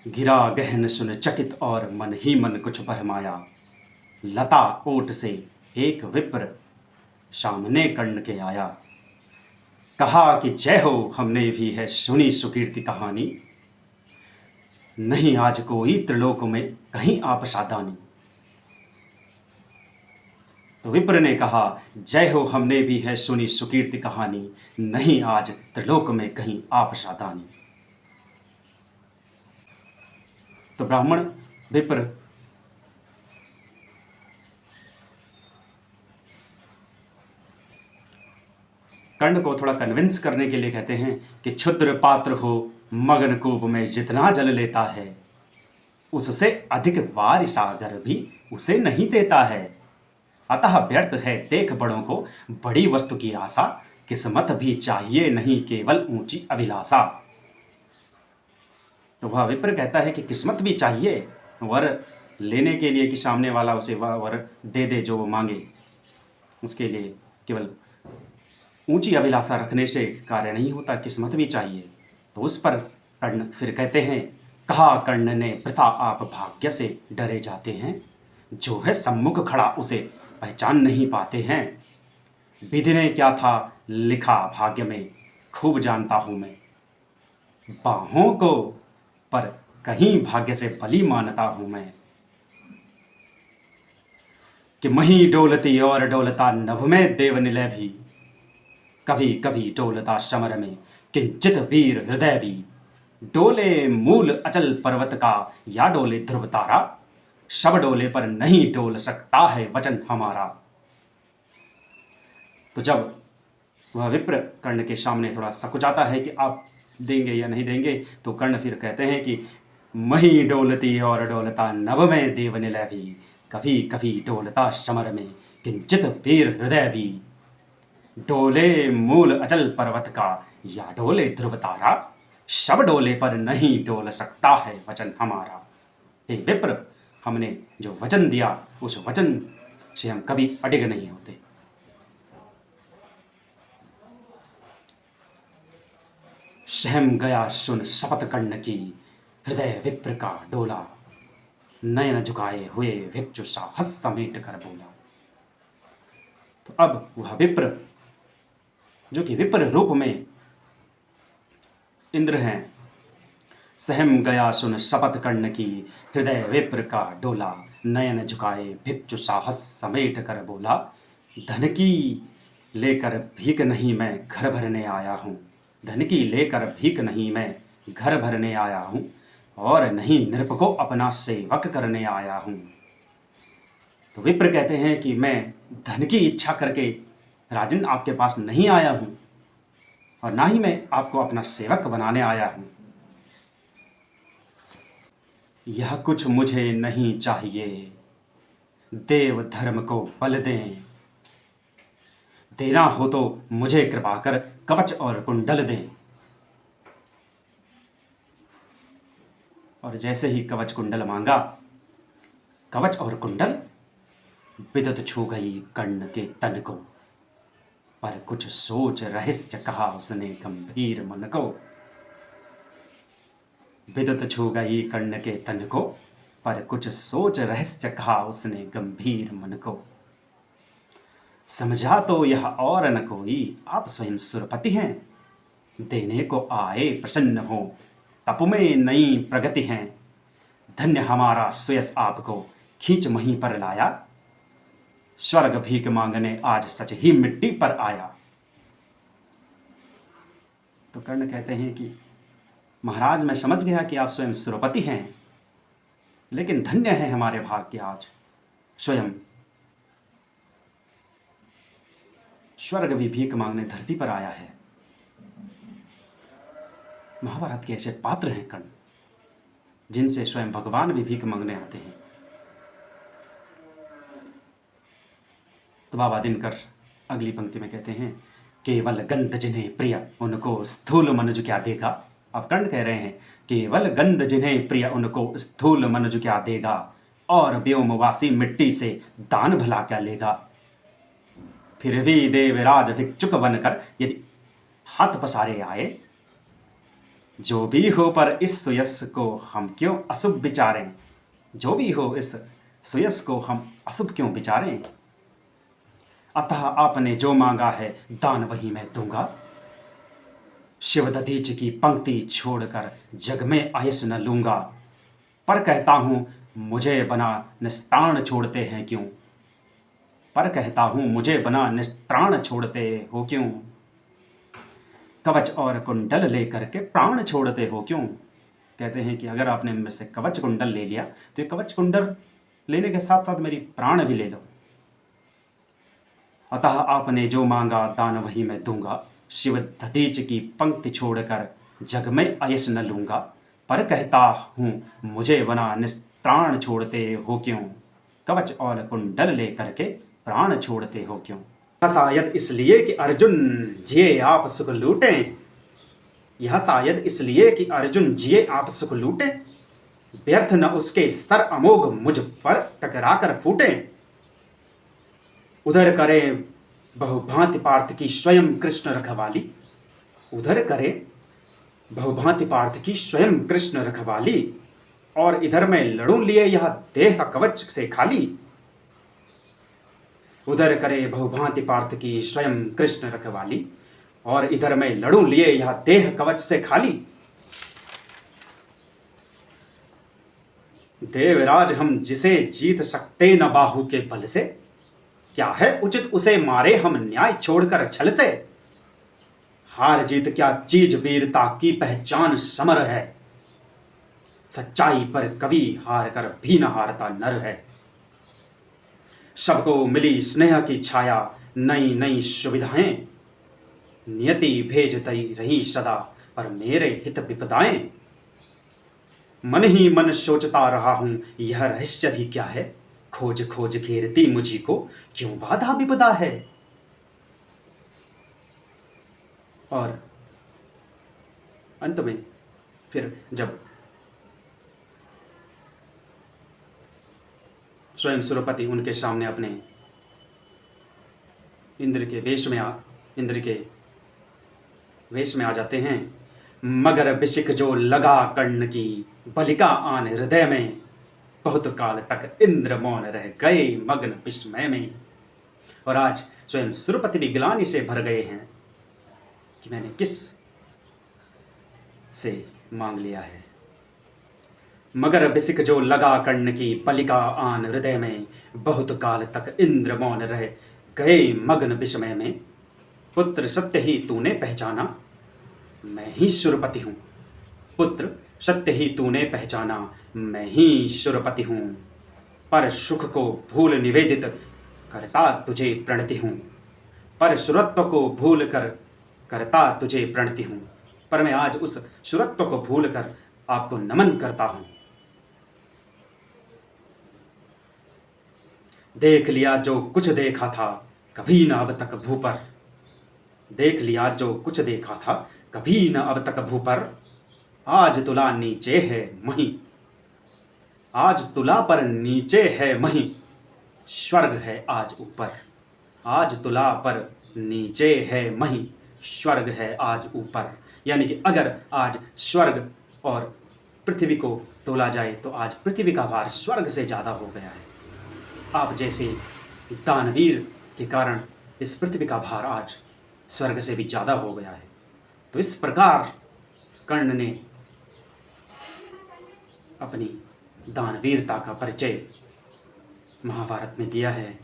गिरा गहन सुन चकित और मन ही मन कुछ भरमाया। लता ओट से एक विप्र सामने कर्ण के आया। कहा कि जय हो, हमने भी है सुनी सुकीर्ति कहानी। नहीं आज कोई त्रिलोक में कहीं आप सादानी। तो विप्र ने कहा, जय हो, हमने भी है सुनी सुकीर्ति कहानी। नहीं आज त्रिलोक में कहीं आप सादानी। तो ब्राह्मण विप्र कर्ण को थोड़ा कन्विंस करने के लिए कहते हैं कि क्षुद्र पात्र हो मगन कूप में जितना जल लेता है, उससे अधिक वार सागर भी उसे नहीं देता है। अतः व्यर्थ है देख बड़ों को बड़ी वस्तु की आशा। किस्मत भी चाहिए नहीं केवल ऊंची अभिलाषा। तो वह विप्र कहता है कि किस्मत भी चाहिए वर लेने के लिए कि सामने वाला उसे वह वर दे दे जो वो मांगे। उसके लिए केवल ऊंची अभिलाषा रखने से कार्य नहीं होता, किस्मत भी चाहिए। तो उस पर कर्ण फिर कहते हैं, कहा कर्ण ने, वृथा आप भाग्य से डरे जाते हैं। जो है सम्मुख खड़ा उसे पहचान नहीं पाते हैं। विधि ने क्या था लिखा भाग्य में, खूब जानता हूं मैं। बाहों को पर कहीं भाग्य से बली मानता हूं मैं। कि मही डोलती और डोलता नभ में देव निलय भी। कभी कभी डोलता समर में किंचित वीर हृदय भी। डोले मूल अचल पर्वत का या डोले ध्रुव तारा। सब डोले पर नहीं डोल सकता है वचन हमारा। तो जब वह विप्र कर्ण के सामने थोड़ा सकुचाता है कि आप देंगे या नहीं देंगे, तो कर्ण फिर कहते हैं कि मही डोलती और डोलता नभ में देव निलय भी। कभी कभी डोलता समर में किंचित वीर हृदय भी। डोले मूल अचल पर्वत का या डोले ध्रुव तारा। सब डोले पर नहीं डोल सकता है वचन हमारा। हे विप्र, हमने जो वचन दिया उस वचन से हम कभी अडिग नहीं होते। सहम गया सुन शपथ कर्ण की, हृदय विप्र का डोला। नयन झुकाए हुए भिक्षु साहस समेट कर बोला। तो अब वह विप्र जो कि विप्र रूप में इंद्र हैं, सहम गया सुन शपथ कर्ण की, हृदय विप्र का डोला। नयन झुकाए भिक्षु साहस समेट कर बोला। धन की लेकर भीख नहीं मैं घर भरने आया हूँ। धन की लेकर भीख नहीं मैं घर भरने आया हूँ। और नहीं नृप को अपना सेवक करने आया हूँ। तो विप्र कहते हैं कि मैं धन की इच्छा करके राजन आपके पास नहीं आया हूँ, और ना ही मैं आपको अपना सेवक बनाने आया हूँ। यह कुछ मुझे नहीं चाहिए, देव धर्म को बल दें। देना हो तो मुझे कृपा कर कवच और कुंडल दें। और जैसे ही कवच कुंडल मांगा, कवच और कुंडल विद्युत छू गई कर्ण के तन को। पर कुछ सोच रहस्य कहा उसने गंभीर मन को। विद्युत छू गई कर्ण के तन को, पर कुछ सोच रहस्य कहा उसने गंभीर मन को। समझा तो यह और न कोई, आप स्वयं सुरपति हैं। देने को आए प्रसन्न हो, तप में नई प्रगति है। धन्य हमारा सुयस आपको खींच वहीं पर लाया। स्वर्ग भीख मांगने आज सच ही मिट्टी पर आया। तो कर्ण कहते हैं कि महाराज, मैं समझ गया कि आप स्वयं सुरपति हैं, लेकिन धन्य है हमारे भाग्य, आज स्वयं स्वर्ग भी भीख मांगने धरती पर आया है। महाभारत के ऐसे पात्र हैं कर्ण, जिनसे स्वयं भगवान भी भीख मांगने आते हैं। तो बाबा दिनकर अगली पंक्ति में कहते हैं, केवल गंध जिन्हें प्रिय उनको स्थूल मनुज क्या देगा। अब कर्ण कह रहे हैं, केवल गंध जिन्हें प्रिय उनको स्थूल मनुज क्या देगा। और व्योमवासी मिट्टी से दान भला क्या लेगा। फिर भी देवराज भिक्षुक बनकर यदि हाथ पसारे आए, जो भी हो पर इस सुयस को हम क्यों अशुभ विचारें, जो भी हो इस सुयस को हम अशुभ क्यों विचारें। अतः आपने जो मांगा है दान वही मैं दूंगा, शिव दधीच की पंक्ति छोड़कर जग में आयस न लूंगा। पर कहता हूं मुझे बना निस्तारण छोड़ते हैं क्यों, पर कहता हूं मुझे बना निस्तारण छोड़ते हो क्यों। कवच और कुंडल लेकर के प्राण छोड़ते हो क्यों। कहते हैं कि अगर आपने मुझसे कवच कुंडल ले लिया तो ये कवच कुंडल लेने के साथ साथ मेरी प्राण भी ले लो। अतः आपने जो मांगा दान वही मैं दूंगा, शिव दधीच की पंक्ति छोड़कर जग में आयस न लूंगा। पर कहता हूं मुझे बना निस्त्राण छोड़ते हो क्यों, कवच और कुंडल लेकर के प्राण छोड़ते हो क्यों। शायद इसलिए कि अर्जुन जिए आप सुख लूटें, यह शायद इसलिए कि अर्जुन जिए आप सुख लूटें, व्यर्थ न उसके सर अमोघ मुझ पर टकराकर फूटे। उधर करे बहुभांति पार्थ की स्वयं कृष्ण रखवाली, उधर करे बहुभांति पार्थ की स्वयं कृष्ण रखवाली, और इधर मैं लड़ूं लिए यह देह कवच से खाली। उधर करे बहुभांति पार्थ की स्वयं कृष्ण रखवाली, और इधर मैं लड़ूं लिए यह देह कवच से खाली। देवराज हम जिसे जीत सकते न बाहु के बल से, क्या है उचित उसे मारे हम न्याय छोड़कर छल से। हार जीत क्या चीज वीरता की पहचान समर है, सच्चाई पर कभी हार कर भी न हारता नर है। सबको मिली स्नेह की छाया नई नई सुविधाएं, नियति भेजती रही सदा पर मेरे हित विपदाएं। मन ही मन सोचता रहा हूं यह रहस्य भी क्या है, खोज खोज घेरती मुझी को क्यों बाधा विपदा है। और अंत में फिर जब स्वयं सुरपति उनके सामने अपने इंद्र के वेश में आ जाते हैं, मगर बिशिक जो लगा कर्ण की बलिका आन हृदय में, बहुत काल तक इंद्र मौन रह गए मग्न विस्मय में। और आज स्वयं सुरपति भी ग्लानि से भर गए हैं कि मैंने किस से मांग लिया है। मगर बिसिक जो लगा कर्ण की बलिका आन हृदय में, बहुत काल तक इंद्र मौन रह गए मग्न विस्मय में। पुत्र सत्य ही तूने पहचाना मैं ही सुरपति हूँ, पुत्र सत्य ही तूने पहचाना मैं ही सुरपति हूँ। पर सुख को भूल निवेदित करता तुझे प्रणति हूँ, पर सुरत्व को भूल कर करता तुझे प्रणति हूँ। पर मैं आज उस सुरत्व को भूल कर आपको नमन करता हूँ। देख लिया जो कुछ देखा था कभी न अब तक भू पर, देख लिया जो कुछ देखा था कभी न अब तक भू पर। आज तुला नीचे है मही, आज तुला पर नीचे है मही, स्वर्ग है आज ऊपर। आज तुला पर नीचे है मही, स्वर्ग है आज ऊपर। यानी कि अगर आज स्वर्ग और पृथ्वी को तोला जाए तो आज पृथ्वी का भार स्वर्ग से ज़्यादा हो गया है। आप जैसे दानवीर के कारण इस पृथ्वी का भार आज स्वर्ग से भी ज़्यादा हो गया है। तो इस प्रकार कर्ण ने अपनी दानवीरता का परिचय महाभारत में दिया है।